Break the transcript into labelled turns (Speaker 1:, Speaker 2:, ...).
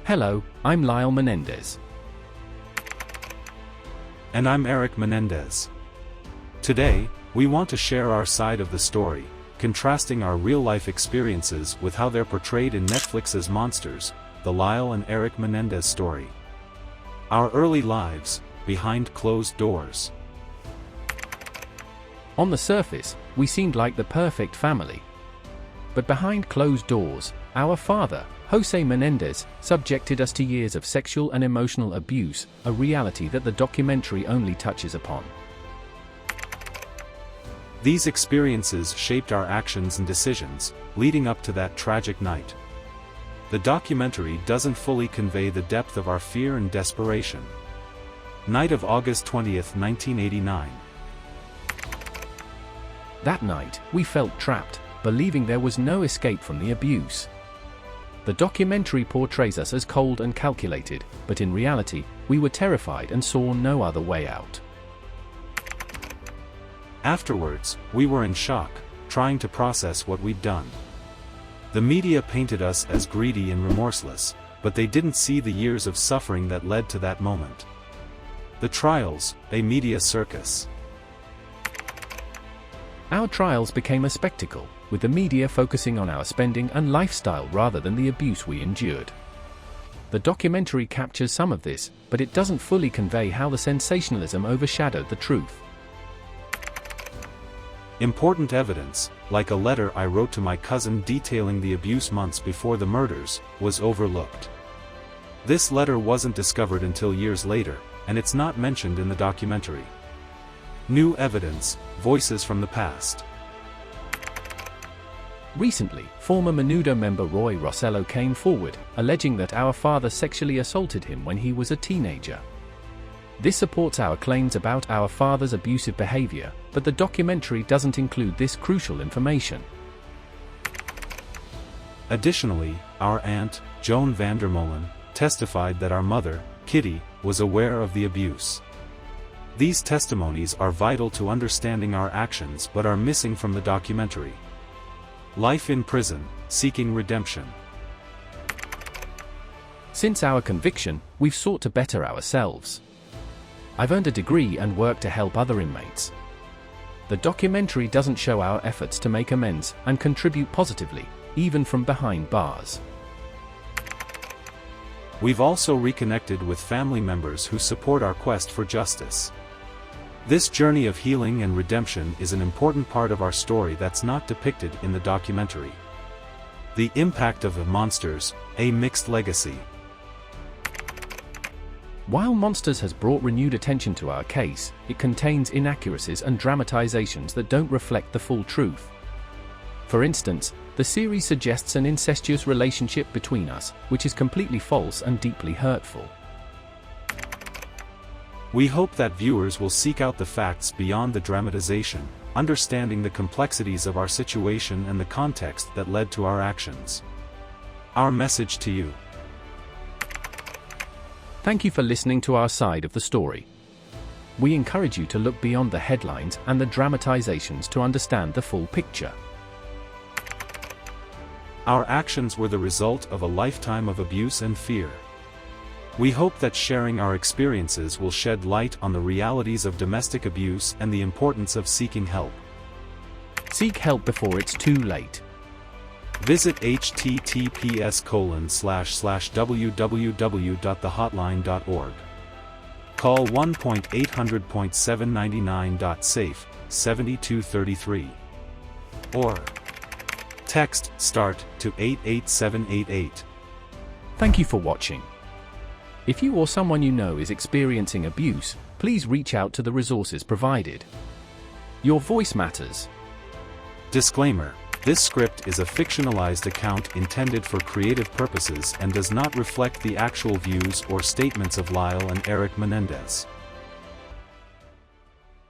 Speaker 1: Hello, I'm Lyle Menendez.
Speaker 2: And I'm Eric Menendez. Today, we want to share our side of the story, contrasting our real-life experiences with how they're portrayed in Netflix's Monsters, the Lyle and Eric Menendez story. Our early lives, behind closed doors.
Speaker 1: On the surface, we seemed like the perfect family. But behind closed doors, our father, Jose Menendez, subjected us to years of sexual and emotional abuse, a reality that the documentary only touches upon.
Speaker 2: These experiences shaped our actions and decisions, leading up to that tragic night. The documentary doesn't fully convey the depth of our fear and desperation. Night of August 20th, 1989.
Speaker 1: That night, we felt trapped, believing there was no escape from the abuse. The documentary portrays us as cold and calculated, but in reality, we were terrified and saw no other way out.
Speaker 2: Afterwards, we were in shock, trying to process what we'd done. The media painted us as greedy and remorseless, but they didn't see the years of suffering that led to that moment. The trials, a media circus.
Speaker 1: Our trials became a spectacle, with the media focusing on our spending and lifestyle rather than the abuse we endured. The documentary captures some of this, but it doesn't fully convey how the sensationalism overshadowed the truth.
Speaker 2: Important evidence, like a letter I wrote to my cousin detailing the abuse months before the murders, was overlooked. This letter wasn't discovered until years later, and it's not mentioned in the documentary. New evidence, voices from the past.
Speaker 1: Recently, former Menudo member Roy Rossello came forward, alleging that our father sexually assaulted him when he was a teenager. This supports our claims about our father's abusive behavior, but the documentary doesn't include this crucial information.
Speaker 2: Additionally, our aunt, Joan Vandermolen, testified that our mother, Kitty, was aware of the abuse. These testimonies are vital to understanding our actions but are missing from the documentary. Life in prison, seeking redemption.
Speaker 1: Since our conviction, we've sought to better ourselves. I've earned a degree and work to help other inmates. The documentary doesn't show our efforts to make amends and contribute positively, even from behind bars.
Speaker 2: We've also reconnected with family members who support our quest for justice. This journey of healing and redemption is an important part of our story that's not depicted in the documentary. The impact of the Monsters, a mixed legacy.
Speaker 1: While Monsters has brought renewed attention to our case, it contains inaccuracies and dramatizations that don't reflect the full truth. For instance, the series suggests an incestuous relationship between us, which is completely false and deeply hurtful.
Speaker 2: We hope that viewers will seek out the facts beyond the dramatization, understanding the complexities of our situation and the context that led to our actions. Our message to you.
Speaker 1: Thank you for listening to our side of the story. We encourage you to look beyond the headlines and the dramatizations to understand the full picture.
Speaker 2: Our actions were the result of a lifetime of abuse and fear. We hope that sharing our experiences will shed light on the realities of domestic abuse and the importance of seeking help.
Speaker 1: Seek help before it's too late.
Speaker 2: Visit https://www.thehotline.org. Call 1-800-799-SAFE 7233. Or text START to 88788.
Speaker 1: Thank you for watching. If you or someone you know is experiencing abuse, please reach out to the resources provided. Your voice matters.
Speaker 2: Disclaimer: this script is a fictionalized account intended for creative purposes and does not reflect the actual views or statements of Lyle and Eric Menendez.